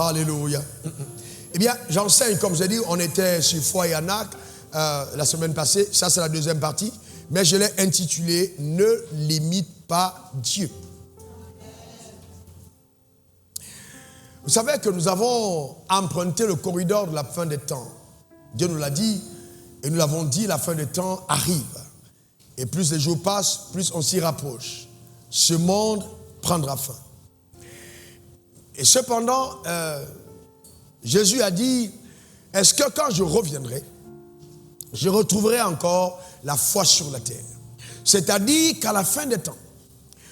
Alléluia. Eh bien, j'enseigne, comme j'ai dit, on était sur foi et Anak la semaine passée. Ça, c'est la deuxième partie. Mais je l'ai intitulé « Ne limite pas Dieu ». Vous savez que nous avons emprunté le corridor de la fin des temps. Dieu nous l'a dit, et nous l'avons dit, la fin des temps arrive. Et plus les jours passent, plus on s'y rapproche. Ce monde prendra fin. Et cependant, Jésus a dit, est-ce que quand je reviendrai, je retrouverai encore la foi sur la terre? C'est-à-dire qu'à la fin des temps,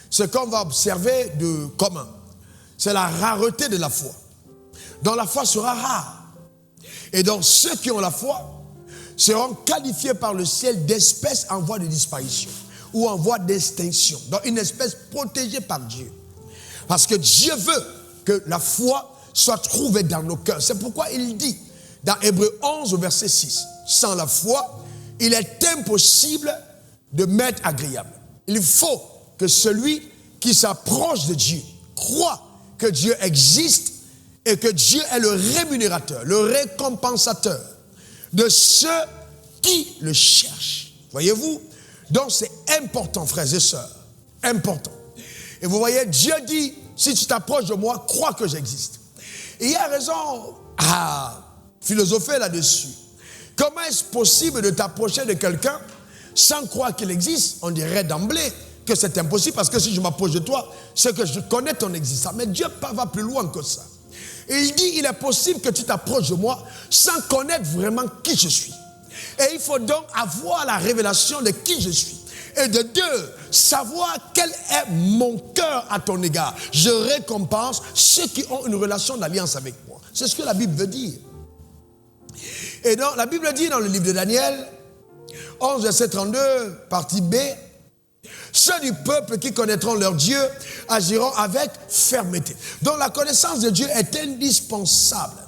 ce qu'on va observer de commun, c'est la rareté de la foi. Donc la foi sera rare. Et donc ceux qui ont la foi seront qualifiés par le ciel d'espèces en voie de disparition ou en voie d'extinction. Donc une espèce protégée par Dieu. Parce que Dieu veut que la foi soit trouvée dans nos cœurs. C'est pourquoi il dit dans Hébreux 11 au verset 6, sans la foi, il est impossible de m'être agréable. Il faut que celui qui s'approche de Dieu croit que Dieu existe et que Dieu est le rémunérateur, le récompensateur de ceux qui le cherchent. Voyez-vous? Donc c'est important, frères et sœurs, important. Et vous voyez, Dieu dit, si tu t'approches de moi, crois que j'existe. Et il y a raison à philosopher là-dessus. Comment est-ce possible de t'approcher de quelqu'un sans croire qu'il existe? On dirait d'emblée que c'est impossible parce que si je m'approche de toi, c'est que je connais ton existence. Mais Dieu va plus loin que ça. Et il dit, il est possible que tu t'approches de moi sans connaître vraiment qui je suis. Et il faut donc avoir la révélation de qui je suis. Et de deux, savoir quel est mon cœur à ton égard. Je récompense ceux qui ont une relation d'alliance avec moi. C'est ce que la Bible veut dire. Et donc, la Bible dit dans le livre de Daniel, 11, verset 32, partie B, ceux du peuple qui connaîtront leur Dieu agiront avec fermeté. Donc la connaissance de Dieu est indispensable.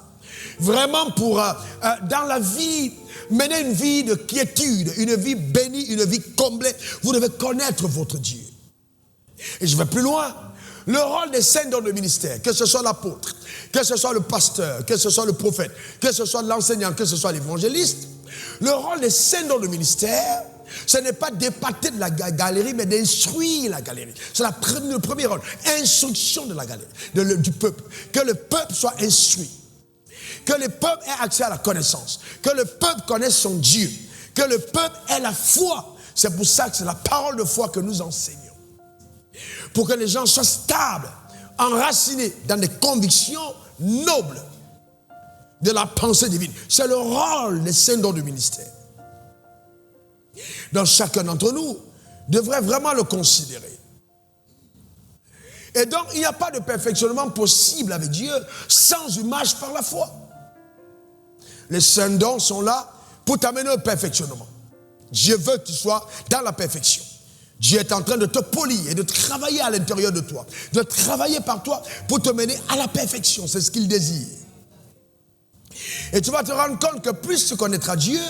Vraiment pour, dans la vie, mener une vie de quiétude, une vie bénie, une vie comblée. Vous devez connaître votre Dieu. Et je vais plus loin. Le rôle des saints dans le ministère, que ce soit l'apôtre, que ce soit le pasteur, que ce soit le prophète, que ce soit l'enseignant, que ce soit l'évangéliste, le rôle des saints dans le ministère, ce n'est pas d'épater de la galerie, mais d'instruire la galerie. C'est le premier rôle. Instruction de la galerie, du peuple. Que le peuple soit instruit. Que le peuple ait accès à la connaissance. Que le peuple connaisse son Dieu. Que le peuple ait la foi. C'est pour ça que c'est la parole de foi que nous enseignons. Pour que les gens soient stables, enracinés dans des convictions nobles de la pensée divine. C'est le rôle des saints dans le ministère. Donc chacun d'entre nous devrait vraiment le considérer. Et donc il n'y a pas de perfectionnement possible avec Dieu sans image par la foi. Les saints dons sont là pour t'amener au perfectionnement. Dieu veut que tu sois dans la perfection. Dieu est en train de te polir et de travailler à l'intérieur de toi, de travailler par toi pour te mener à la perfection. C'est ce qu'il désire. Et tu vas te rendre compte que plus tu connaîtras Dieu,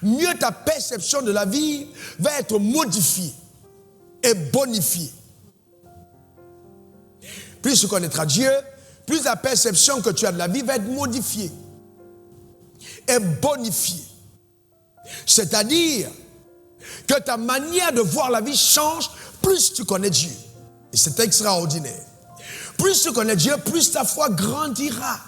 mieux ta perception de la vie va être modifiée et bonifiée. Plus tu connaîtras Dieu, plus la perception que tu as de la vie va être modifiée et bonifiée. C'est-à-dire que ta manière de voir la vie change plus tu connais Dieu. Et c'est extraordinaire. Plus tu connais Dieu, plus ta foi grandira.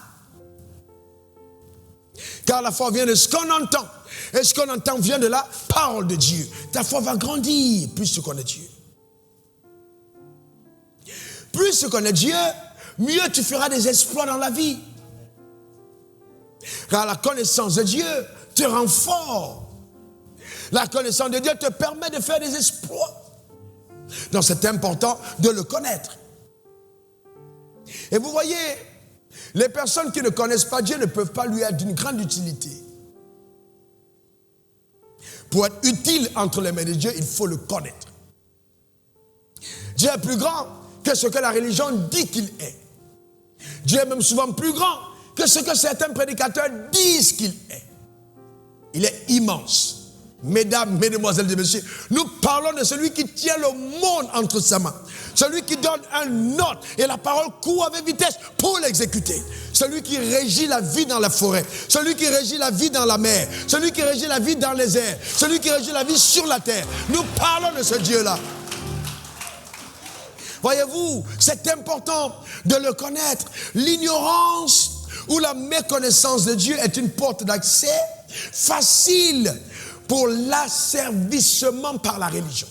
Car la foi vient de ce qu'on entend. Et ce qu'on entend vient de la parole de Dieu. Ta foi va grandir plus tu connais Dieu. Plus tu connais Dieu, mieux tu feras des exploits dans la vie. Car la connaissance de Dieu te rend fort. La connaissance de Dieu te permet de faire des exploits. Donc c'est important de le connaître. Et vous voyez, les personnes qui ne connaissent pas Dieu ne peuvent pas lui être d'une grande utilité. Pour être utile entre les mains de Dieu, il faut le connaître. Dieu est plus grand que ce que la religion dit qu'il est. Dieu est même souvent plus grand que ce que certains prédicateurs disent qu'il est. Il est immense. Mesdames, mesdemoiselles et messieurs, nous parlons de celui qui tient le monde entre ses mains. Celui qui donne un ordre et la parole court avec vitesse pour l'exécuter. Celui qui régit la vie dans la forêt. Celui qui régit la vie dans la mer. Celui qui régit la vie dans les airs. Celui qui régit la vie sur la terre. Nous parlons de ce Dieu-là. Voyez-vous, c'est important de le connaître. L'ignorance ou la méconnaissance de Dieu est une porte d'accès facile pour l'asservissement par la religion.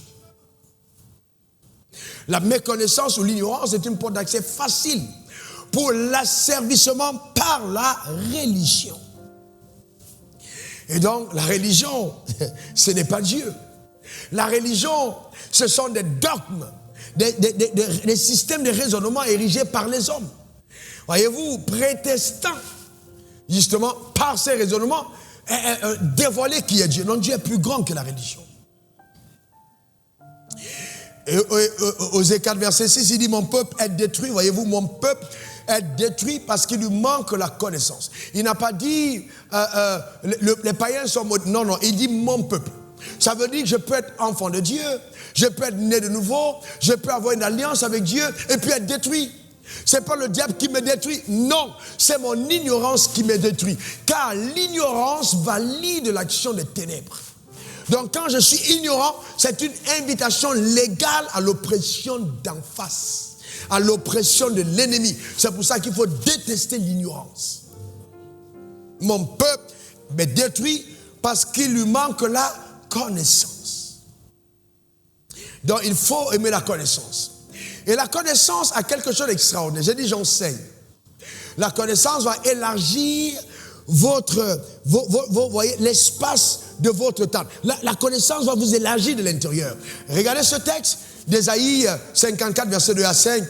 La méconnaissance ou l'ignorance est une porte d'accès facile pour l'asservissement par la religion. Et donc, la religion, ce n'est pas Dieu. La religion, ce sont des dogmes, des systèmes de raisonnement érigés par les hommes. Voyez-vous, prétestant, justement, par ces raisonnements, dévoiler qui est Dieu. Non, Dieu est plus grand que la religion. Et Osée 4, verset 6, il dit, mon peuple est détruit. Voyez-vous, mon peuple est détruit parce qu'il lui manque la connaissance. Il n'a pas dit, les païens sont maudits. Non, non, il dit mon peuple. Ça veut dire que je peux être enfant de Dieu, je peux être né de nouveau, je peux avoir une alliance avec Dieu et puis être détruit. C'est pas le diable qui me détruit, non, c'est mon ignorance qui me détruit. Car l'ignorance valide l'action des ténèbres. Donc quand je suis ignorant, c'est une invitation légale à l'oppression d'en face, à l'oppression de l'ennemi. C'est pour ça qu'il faut détester l'ignorance. Mon peuple me détruit parce qu'il lui manque la connaissance. Donc il faut aimer la connaissance. Et la connaissance a quelque chose d'extraordinaire. J'ai dit j'enseigne. La connaissance va élargir voyez, l'espace de votre temps. La connaissance va vous élargir de l'intérieur. Regardez ce texte d'Ésaïe 54, verset 2 à 5.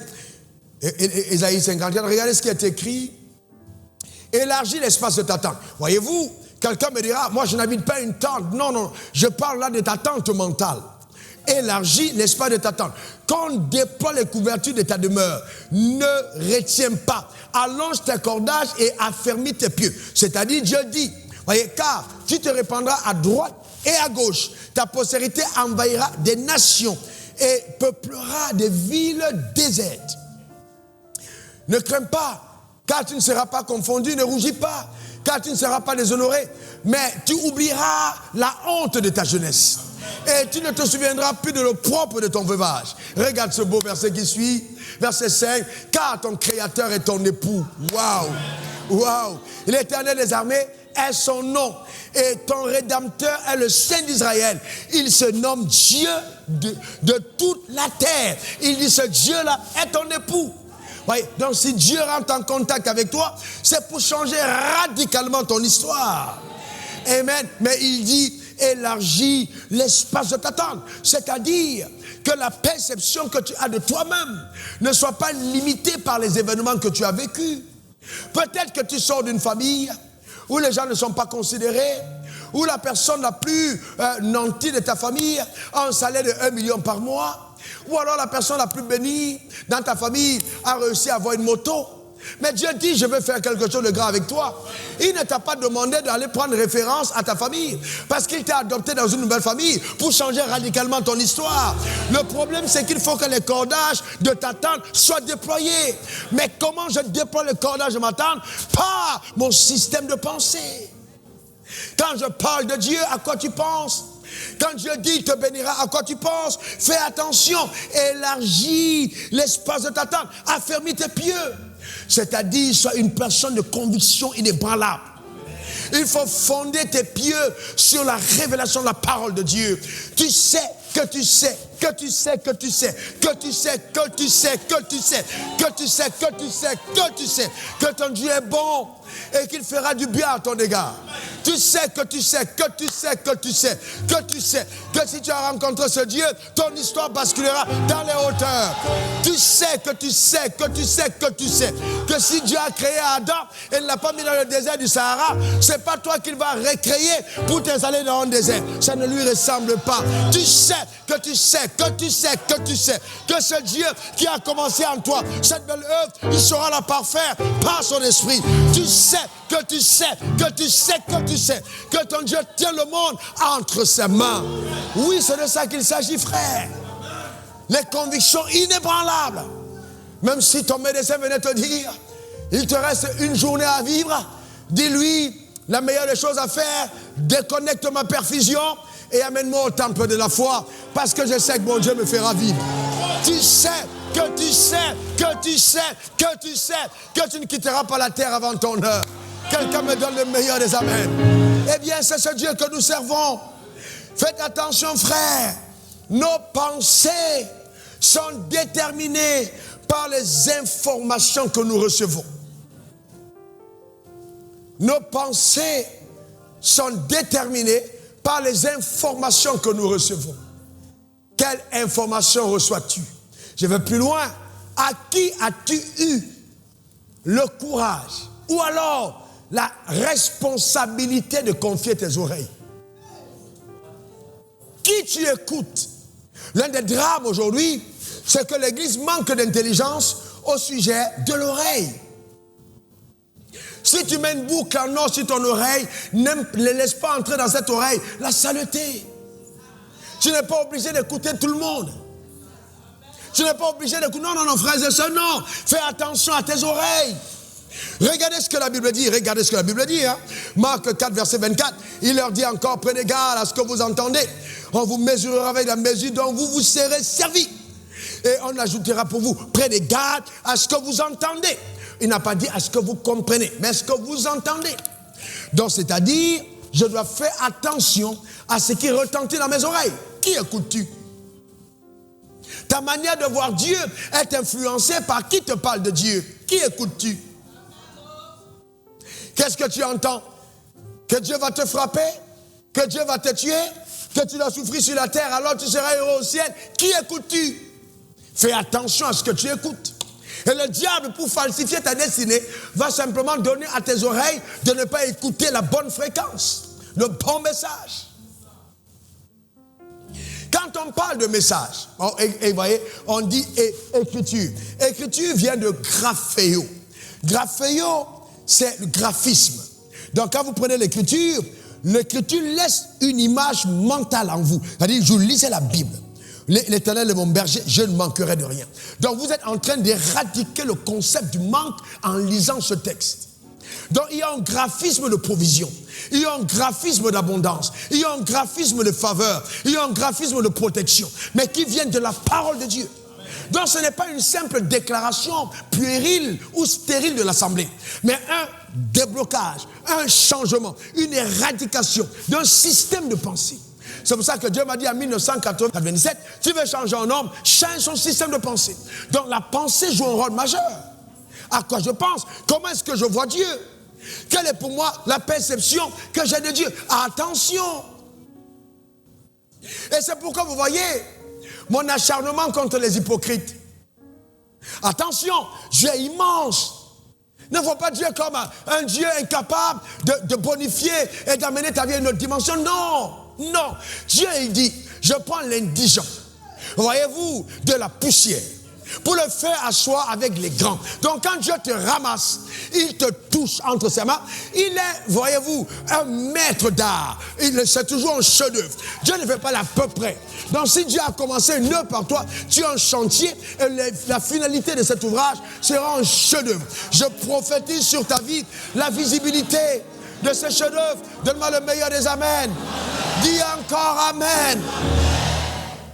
Ésaïe 54, regardez ce qui est écrit. Élargis l'espace de ta tente. Voyez-vous, quelqu'un me dira, moi je n'habite pas une tente. Non, non, je parle là de ta tente mentale. Élargis l'espace de ta tente. Quand on déploie les couvertures de ta demeure, ne retiens pas. Allonge tes cordages et affermis tes pieds. C'est-à-dire, Dieu dit, voyez, car tu te répandras à droite et à gauche. Ta postérité envahira des nations et peuplera des villes désertes. Ne crains pas, car tu ne seras pas confondu, ne rougis pas, car tu ne seras pas déshonoré, mais tu oublieras la honte de ta jeunesse. Et tu ne te souviendras plus de l'opprobre de ton veuvage. Regarde ce beau verset qui suit, verset 5. Car ton Créateur est ton époux. Waouh! Waouh! L'Éternel des armées est son nom. Et ton Rédempteur est le Saint d'Israël. Il se nomme Dieu de toute la terre. Il dit ce Dieu-là est ton époux. Voyez, donc si Dieu rentre en contact avec toi, c'est pour changer radicalement ton histoire. Amen. Mais il dit, élargis l'espace de ta tente. C'est-à-dire que la perception que tu as de toi-même ne soit pas limitée par les événements que tu as vécus. Peut-être que tu sors d'une famille où les gens ne sont pas considérés, où la personne la plus nantie de ta famille a un salaire de 1 million par mois, ou alors la personne la plus bénie dans ta famille a réussi à avoir une moto. Mais Dieu dit, je veux faire quelque chose de grand avec toi. Il ne t'a pas demandé d'aller prendre référence à ta famille, parce qu'il t'a adopté dans une nouvelle famille pour changer radicalement ton histoire. Le problème, c'est qu'il faut que les cordages de ta tente soient déployés. Mais comment je déploie le cordage de ma tente? Par mon système de pensée. Quand je parle de Dieu, à quoi tu penses? Quand Dieu dit, il te bénira, à quoi tu penses? Fais attention, élargis l'espace de ta tente, affermis tes pieds. C'est-à-dire, sois une personne de conviction inébranlable. Il faut fonder tes pieds sur la révélation de la parole de Dieu. Tu sais que tu sais, que tu sais, que tu sais, que tu sais, que tu sais, que tu sais, que tu sais, que tu sais, que tu sais, que ton Dieu est bon et qu'il fera du bien à ton égard. Tu sais que tu sais, que tu sais, que tu sais, que tu sais, que si tu as rencontré ce Dieu, ton histoire basculera dans les hauteurs. Tu sais que tu sais, que tu sais, que tu sais, que si Dieu a créé Adam et ne l'a pas mis dans le désert du Sahara, c'est pas toi qu'il va recréer pour t'installer dans un désert. Ça ne lui ressemble pas. Tu sais que tu sais, que tu sais, que tu sais, que ce Dieu qui a commencé en toi, cette belle œuvre, il saura la parfaire par son esprit. Tu sais que tu sais, que tu sais, que tu tu sais que ton Dieu tient le monde entre ses mains. Oui, c'est de ça qu'il s'agit, frère. Les convictions inébranlables. Même si ton médecin venait te dire, il te reste une journée à vivre, dis-lui, la meilleure des choses à faire, déconnecte ma perfusion et amène-moi au temple de la foi, parce que je sais que mon Dieu me fera vivre. Tu sais que tu ne quitteras pas la terre avant ton heure. Quelqu'un me donne le meilleur des amens. Eh bien, c'est ce Dieu que nous servons. Faites attention, frère. Nos pensées sont déterminées par les informations que nous recevons. Nos pensées sont déterminées par les informations que nous recevons. Quelle information reçois-tu? Je vais plus loin. À qui as-tu eu le courage ou alors la responsabilité de confier tes oreilles? Qui tu écoutes? L'un des drames aujourd'hui, c'est que l'Église manque d'intelligence au sujet de l'oreille. Si tu mets une boucle en or sur ton oreille, ne laisse pas entrer dans cette oreille la saleté. Tu n'es pas obligé d'écouter tout le monde. Tu n'es pas obligé d'écouter. Non, frères et sœurs, non. Fais attention à tes oreilles. Regardez ce que la Bible dit. Hein. Marc 4, verset 24. Il leur dit encore, prenez garde à ce que vous entendez. On vous mesurera avec la mesure dont vous vous serez servi. Et on ajoutera pour vous, prenez garde à ce que vous entendez. Il n'a pas dit à ce que vous comprenez, mais à ce que vous entendez. Donc, c'est-à-dire, je dois faire attention à ce qui retentit dans mes oreilles. Qui écoutes-tu? Ta manière de voir Dieu est influencée par qui te parle de Dieu. Qui écoutes-tu? Qu'est-ce que tu entends? Que Dieu va te frapper? Que Dieu va te tuer? Que tu dois souffrir sur la terre, alors tu seras heureux au ciel? Qui écoutes-tu? Fais attention à ce que tu écoutes. Et le diable, pour falsifier ta destinée, va simplement donner à tes oreilles de ne pas écouter la bonne fréquence, le bon message. Quand on parle de message, et voyez, on dit écriture. Écriture vient de graphéo. Graphéo, c'est le graphisme. Donc quand vous prenez l'écriture laisse une image mentale en vous. C'est-à-dire, je lisais la Bible. L'Éternel est mon berger, je ne manquerai de rien. Donc vous êtes en train d'éradiquer le concept du manque en lisant ce texte. Donc il y a un graphisme de provision, il y a un graphisme d'abondance, il y a un graphisme de faveur, il y a un graphisme de protection, mais qui vient de la parole de Dieu. Donc ce n'est pas une simple déclaration puérile ou stérile de l'Assemblée, mais un déblocage, un changement, une éradication d'un système de pensée. C'est pour ça que Dieu m'a dit en 1997, tu veux changer un homme, change son système de pensée. Donc la pensée joue un rôle majeur. À quoi je pense? Comment est-ce que je vois Dieu? Quelle est pour moi la perception que j'ai de Dieu? Attention! Et c'est pourquoi vous voyez mon acharnement contre les hypocrites. Attention, Dieu est immense. Ne vois pas Dieu comme un Dieu incapable de bonifier et d'amener ta vie à une autre dimension. Non. Dieu, il dit, je prends l'indigent, voyez-vous, de la poussière, pour le faire asseoir avec les grands. Donc quand Dieu te ramasse, il te touche entre ses mains. Il est, voyez-vous, un maître d'art. C'est toujours un chef-d'œuvre. Dieu ne fait pas l'à peu près. Donc si Dieu a commencé une œuvre par toi, tu es un chantier et la finalité de cet ouvrage sera un chef-d'œuvre. Je prophétise sur ta vie la visibilité de ce chef-d'œuvre. Donne-moi le meilleur des amens. Dis encore amen.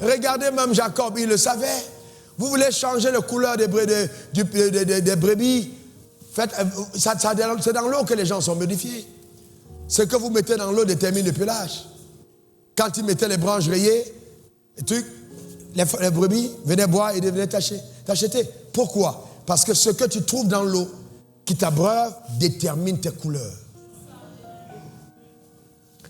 Regardez même Jacob, il le savait. Vous voulez changer la couleur des brebis? C'est dans l'eau que les gens sont modifiés. Ce que vous mettez dans l'eau détermine le pelage. Quand ils mettaient les branches rayées, les brebis venaient boire et devenaient t'acheter. Pourquoi? Parce que ce que tu trouves dans l'eau qui t'abreuve détermine tes couleurs.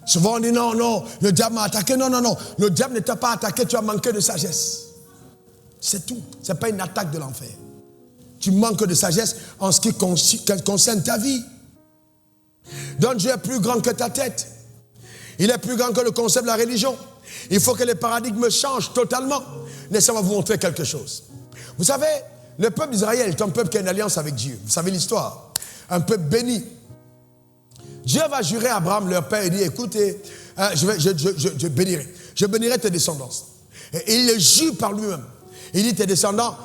Souvent on dit non, le diable m'a attaqué. Non, le diable ne t'a pas attaqué, tu as manqué de sagesse. C'est tout, ce n'est pas une attaque de l'enfer. Tu manques de sagesse en ce qui concerne ta vie. Donc Dieu est plus grand que ta tête. Il est plus grand que le concept de la religion. Il faut que les paradigmes changent totalement. Laissez-moi vous montrer quelque chose. Vous savez, le peuple d'Israël est un peuple qui a une alliance avec Dieu. Vous savez l'histoire. Un peuple béni. Dieu va jurer à Abraham, leur père, et dit, écoutez, je bénirai tes descendants. Et il le jure par lui-même. Il dit, tes descendants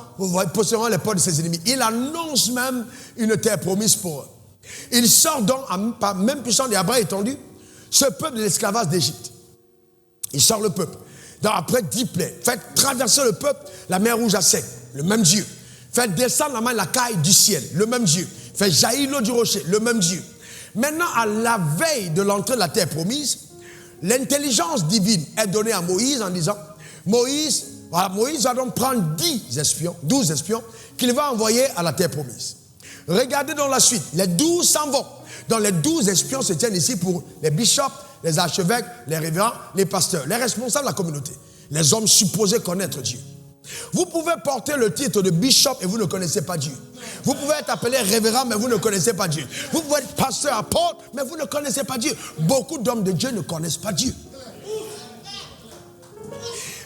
posséderont les portes de ses ennemis. Il annonce même une terre promise pour eux. Il sort donc, par même puissance des bras étendus, ce peuple de l'esclavage d'Égypte. Il sort le peuple. Donc après 10 plaies, faites traverser le peuple la mer Rouge à sec, le même Dieu. Faites descendre la main la caille du ciel, le même Dieu. Faites jaillir l'eau du rocher, le même Dieu. Maintenant, à la veille de l'entrée de la terre promise, l'intelligence divine est donnée à Moïse en disant, Moïse va donc prendre 12 espions qu'il va envoyer à la terre promise. Regardez dans la suite, les 12 s'en vont. Donc les 12 espions se tiennent ici pour les bishops, les archevêques, les révérends, les pasteurs, les responsables de la communauté, les hommes supposés connaître Dieu. Vous pouvez porter le titre de bishop et vous ne connaissez pas Dieu. Vous pouvez être appelé révérend mais vous ne connaissez pas Dieu. Vous pouvez être pasteur, apôtre mais vous ne connaissez pas Dieu. Beaucoup d'hommes de Dieu ne connaissent pas Dieu.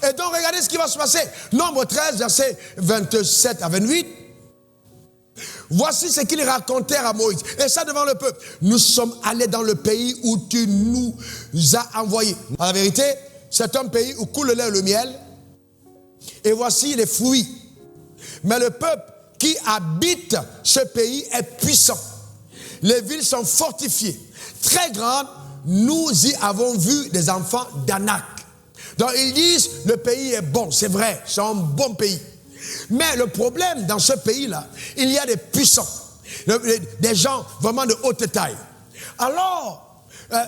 Et donc regardez ce qui va se passer. Nombre 13, versets 27 à 28. Voici ce qu'ils racontèrent à Moïse. Et ça devant le peuple. Nous sommes allés dans le pays où tu nous as envoyés. En la vérité, c'est un pays où coule le lait et le miel. Et voici les fruits. Mais le peuple qui habite ce pays est puissant. Les villes sont fortifiées, très grandes. Nous y avons vu des enfants d'Anak. Donc ils disent, le pays est bon, c'est vrai, c'est un bon pays. Mais le problème dans ce pays-là, il y a des puissants, des gens vraiment de haute taille. Alors,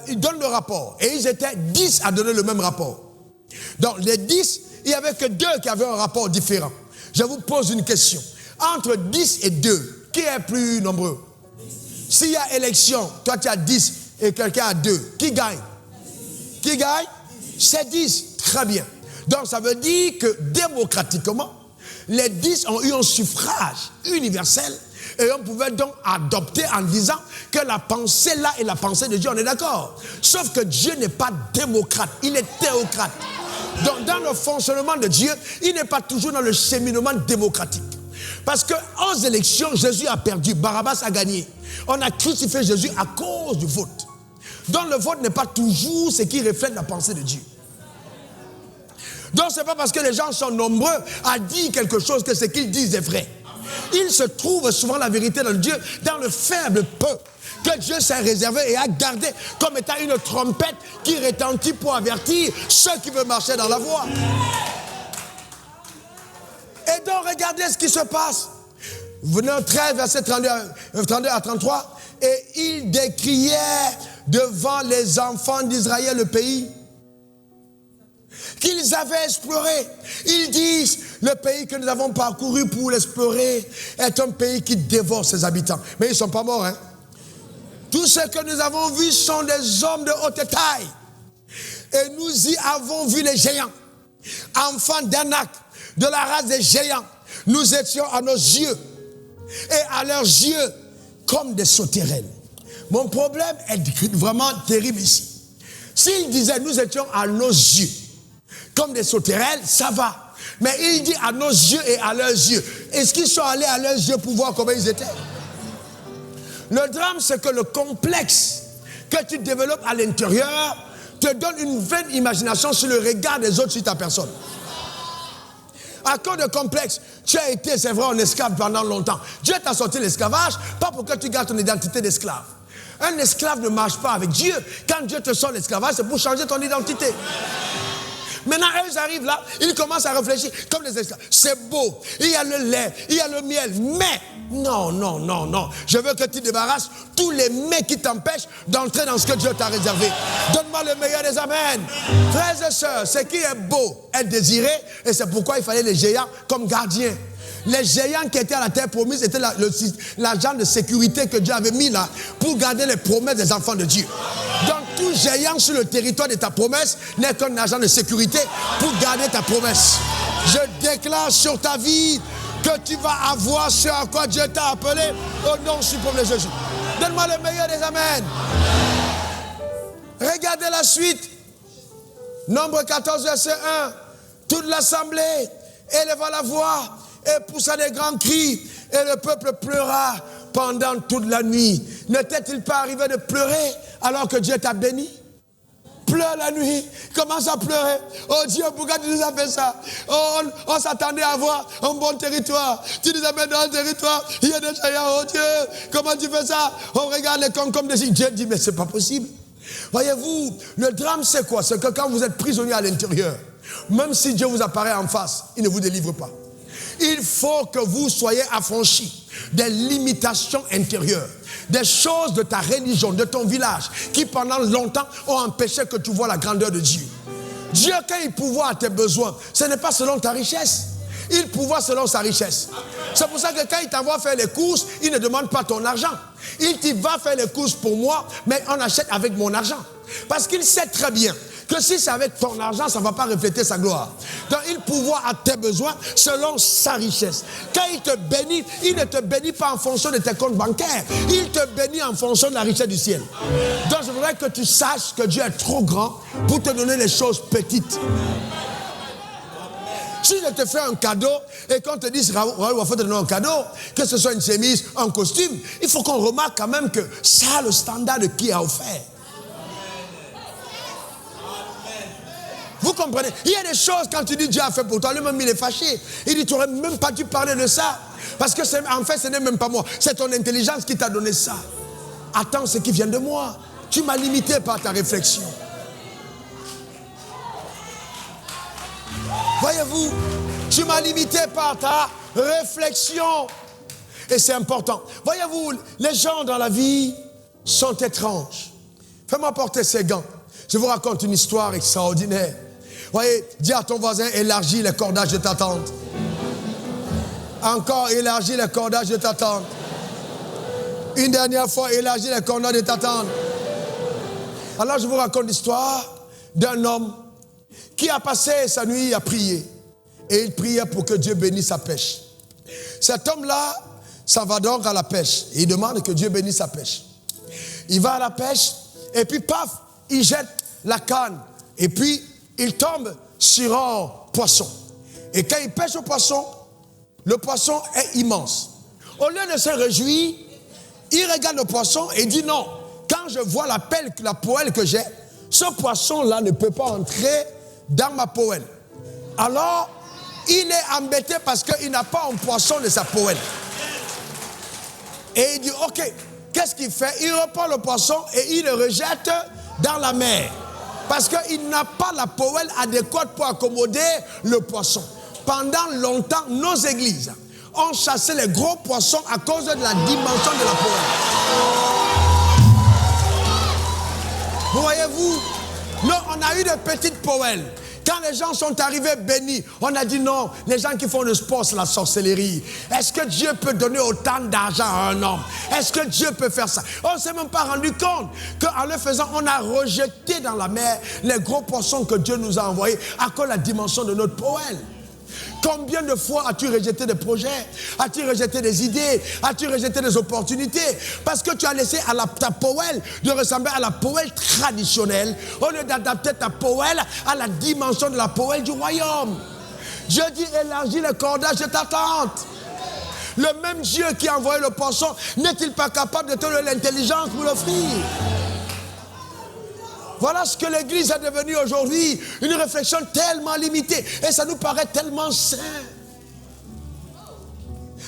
ils donnent le rapport. Et ils étaient 10 à donner le même rapport. Donc les 10, il n'y avait que 2 qui avaient un rapport différent. Je vous pose une question. Entre 10 et 2, qui est plus nombreux? S'il y a élection, toi tu as 10 et quelqu'un a 2, qui gagne? Qui gagne? C'est 10. Très bien. Donc ça veut dire que démocratiquement, les 10 ont eu un suffrage universel et on pouvait donc adopter en disant que la pensée là est la pensée de Dieu, on est d'accord. Sauf que Dieu n'est pas démocrate, il est théocrate. Donc dans le fonctionnement de Dieu, il n'est pas toujours dans le cheminement démocratique. Parce qu'aux élections, Jésus a perdu, Barabbas a gagné. On a crucifié Jésus à cause du vote. Donc le vote n'est pas toujours ce qui reflète la pensée de Dieu. Donc ce n'est pas parce que les gens sont nombreux à dire quelque chose que ce qu'ils disent est vrai. Il se trouve souvent la vérité dans Dieu, dans le faible peu que Dieu s'est réservé et a gardé comme étant une trompette qui retentit pour avertir ceux qui veulent marcher dans la voie. Et donc regardez ce qui se passe. Venez 13, verset 32 à 33. Et ils décriaient devant les enfants d'Israël le pays qu'ils avaient exploré. Ils disent, le pays que nous avons parcouru pour l'explorer est un pays qui dévore ses habitants. Mais ils ne sont pas morts, hein. Tout ce que nous avons vu sont des hommes de haute taille. Et nous y avons vu les géants, enfants d'Anak, de la race des géants. Nous étions à nos yeux et à leurs yeux comme des sauterelles. Mon problème est vraiment terrible ici. S'il disait nous étions à nos yeux comme des sauterelles, ça va. Mais il dit à nos yeux et à leurs yeux. Est-ce qu'ils sont allés à leurs yeux pour voir comment ils étaient? Le drame, c'est que le complexe que tu développes à l'intérieur te donne une vaine imagination sur le regard des autres sur ta personne. À cause de complexe, tu as été, c'est vrai, un esclave pendant longtemps. Dieu t'a sorti de l'esclavage, pas pour que tu gardes ton identité d'esclave. Un esclave ne marche pas avec Dieu. Quand Dieu te sort l'esclavage, c'est pour changer ton identité. Maintenant, eux arrivent là, ils commencent à réfléchir comme les esclaves. C'est beau, il y a le lait, il y a le miel, mais non. Je veux que tu débarrasses tous les mais qui t'empêchent d'entrer dans ce que Dieu t'a réservé. Donne-moi le meilleur des amens. Frères et sœurs, ce qui est beau est désiré et c'est pourquoi il fallait les géants comme gardiens. Les géants qui étaient à la terre promise étaient l'agent de sécurité que Dieu avait mis là pour garder les promesses des enfants de Dieu. Donc tout géant sur le territoire de ta promesse n'est qu'un agent de sécurité pour garder ta promesse. Je déclare sur ta vie que tu vas avoir ce à quoi Dieu t'a appelé au nom suprême de Jésus. Donne-moi le meilleur des amens. Regardez la suite. Nombre 14, verset 1. Toute l'assemblée éleva la voix et poussa des grands cris, et le peuple pleura pendant toute la nuit. Ne t'est-il pas arrivé de pleurer alors que Dieu t'a béni? Pleure la nuit, commence à pleurer. Oh Dieu, pourquoi tu nous as fait ça? Oh, on s'attendait à avoir un bon territoire. Tu nous as mis dans le territoire, il y a des géants. Oh Dieu, comment tu fais ça? On regarde les cons comme des signes. Dieu dit, mais c'est pas possible. Voyez-vous, le drame c'est quoi? C'est que quand vous êtes prisonnier à l'intérieur, même si Dieu vous apparaît en face, il ne vous délivre pas. Il faut que vous soyez affranchis des limitations intérieures, des choses de ta religion, de ton village, qui pendant longtemps ont empêché que tu vois la grandeur de Dieu. Dieu, quand il pourvoit à tes besoins, ce n'est pas selon ta richesse. Il pourvoit selon sa richesse. C'est pour ça que quand il t'envoie faire les courses, il ne demande pas ton argent. Il dit, va faire les courses pour moi, mais on achète avec mon argent. Parce qu'il sait très bien que si c'est avec ton argent, ça ne va pas refléter sa gloire. Donc il pourvoit à tes besoins selon sa richesse. Quand il te bénit, il ne te bénit pas en fonction de tes comptes bancaires. Il te bénit en fonction de la richesse du ciel. Donc je voudrais que tu saches que Dieu est trop grand pour te donner les choses petites. Si je te fais un cadeau et qu'on te dise, Raoul, il faut te donner un cadeau, que ce soit une chemise, un costume, il faut qu'on remarque quand même que ça a le standard de qui a offert. Vous comprenez? Il y a des choses, quand tu dis Dieu a fait pour toi, lui-même il est fâché. Il dit, tu n'aurais même pas dû parler de ça. Parce que en fait, ce n'est même pas moi. C'est ton intelligence qui t'a donné ça. Attends ce qui vient de moi. Tu m'as limité par ta réflexion. Voyez-vous, tu m'as limité par ta réflexion. Et c'est important. Voyez-vous, les gens dans la vie sont étranges. Fais-moi porter ces gants. Je vous raconte une histoire extraordinaire. Voyez, dis à ton voisin, élargis les cordages de ta tente. Encore, élargis les cordages de ta tente. Une dernière fois, élargis les cordages de ta tente. Alors, je vous raconte l'histoire d'un homme qui a passé sa nuit à prier. Et il priait pour que Dieu bénisse sa pêche. Cet homme-là, ça va donc à la pêche. Et il demande que Dieu bénisse sa pêche. Il va à la pêche, et puis paf, il jette la canne. Et puis, il tombe sur un poisson. Et quand il pêche au poisson, le poisson est immense. Au lieu de se réjouir, il regarde le poisson et dit non. Quand je vois la poêle que j'ai, ce poisson-là ne peut pas entrer dans ma poêle. Alors, il est embêté parce qu'il n'a pas un poisson de sa poêle. Et il dit, ok, qu'est-ce qu'il fait? Il reprend le poisson et il le rejette dans la mer. Parce qu'il n'a pas la poêle adéquate pour accommoder le poisson. Pendant longtemps, nos églises ont chassé les gros poissons à cause de la dimension de la poêle. Vous voyez-vous? Non, on a eu de petites poêles. Quand les gens sont arrivés bénis, on a dit non, les gens qui font le sport, c'est la sorcellerie. Est-ce que Dieu peut donner autant d'argent à un homme? Est-ce que Dieu peut faire ça? On ne s'est même pas rendu compte qu'en le faisant, on a rejeté dans la mer les gros poissons que Dieu nous a envoyés à cause de la dimension de notre poêle. Combien de fois as-tu rejeté des projets? As-tu rejeté des idées? As-tu rejeté des opportunités? Parce que tu as laissé à ta poêle de ressembler à la poêle traditionnelle au lieu d'adapter ta poêle à la dimension de la poêle du royaume. Dieu dit élargis le cordage de ta tente. Le même Dieu qui a envoyé le poisson, n'est-il pas capable de te donner l'intelligence pour l'offrir? Voilà ce que l'Église est devenue aujourd'hui, une réflexion tellement limitée. Et ça nous paraît tellement sain.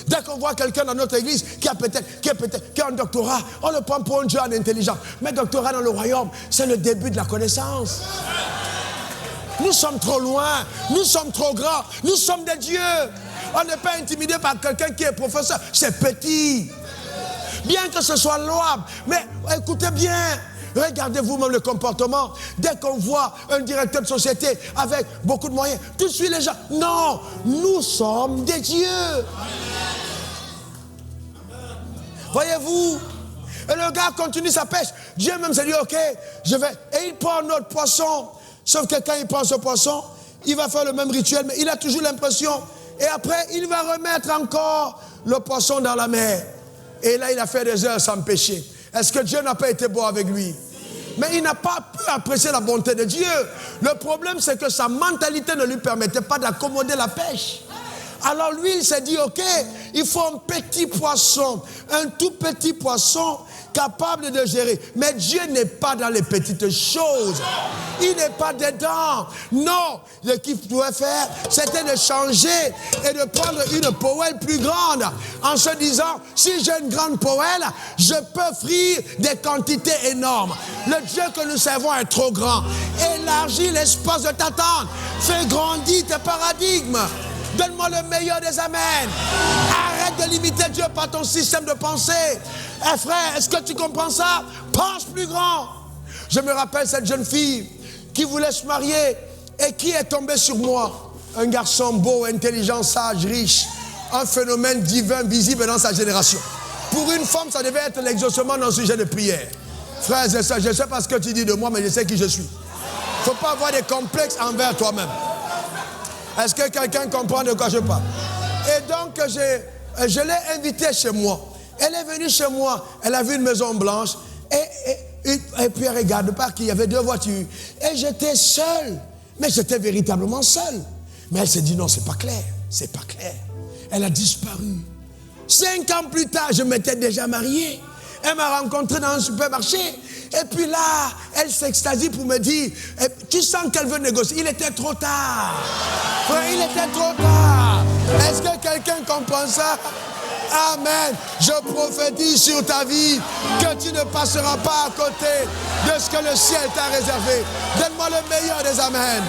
Dès qu'on voit quelqu'un dans notre Église qui a un doctorat, on le prend pour un Dieu en intelligence. Mais doctorat dans le royaume, c'est le début de la connaissance. Nous sommes trop loin, nous sommes trop grands, nous sommes des dieux. On n'est pas intimidé par quelqu'un qui est professeur, c'est petit. Bien que ce soit louable, mais écoutez bien. Regardez vous-même le comportement. Dès qu'on voit un directeur de société avec beaucoup de moyens, tout de suite les gens, non, nous sommes des dieux. Voyez-vous? Et le gars continue sa pêche. Dieu même s'est dit, ok, je vais. Et il prend notre poisson. Sauf que quand il prend ce poisson, il va faire le même rituel, mais il a toujours l'impression. Et après, il va remettre encore le poisson dans la mer. Et là, il a fait des heures sans péché. Est-ce que Dieu n'a pas été bon avec lui? Mais il n'a pas pu apprécier la bonté de Dieu. Le problème, c'est que sa mentalité ne lui permettait pas d'accommoder la pêche. Alors lui, il s'est dit, ok, il faut un petit poisson, un tout petit poisson capable de gérer. Mais Dieu n'est pas dans les petites choses. Il n'est pas dedans. Non, ce qu'il pouvait faire, c'était de changer et de prendre une poêle plus grande en se disant, si j'ai une grande poêle, je peux frire des quantités énormes. Le Dieu que nous servons est trop grand. Élargis l'espace de ta tente. Fais grandir tes paradigmes. Donne-moi le meilleur des amens. Arrête de limiter Dieu par ton système de pensée. Eh frère, est-ce que tu comprends ça? Pense plus grand. Je me rappelle cette jeune fille qui voulait se marier et qui est tombée sur moi. Un garçon beau, intelligent, sage, riche. Un phénomène divin visible dans sa génération. Pour une femme, ça devait être l'exaucement d'un sujet de prière. Frère, je sais pas ce que tu dis de moi, mais je sais qui je suis. Il ne faut pas avoir des complexes envers toi-même. Est-ce que quelqu'un comprend de quoi je parle? Et donc, je l'ai invitée chez moi. Elle est venue chez moi. Elle a vu une maison blanche. Et puis, elle regarde pas qu'il y avait 2 voitures. Et j'étais seul. Mais j'étais véritablement seul. Mais elle s'est dit, non, c'est pas clair. C'est pas clair. Elle a disparu. 5 ans plus tard, je m'étais déjà marié. Elle m'a rencontré dans un supermarché. Et puis là, elle s'extasie pour me dire, tu sens qu'elle veut négocier. Il était trop tard. Frère, il était trop tard. Est-ce que quelqu'un comprend ça? Amen. Je prophétise sur ta vie que tu ne passeras pas à côté de ce que le ciel t'a réservé. Donne-moi le meilleur des amens.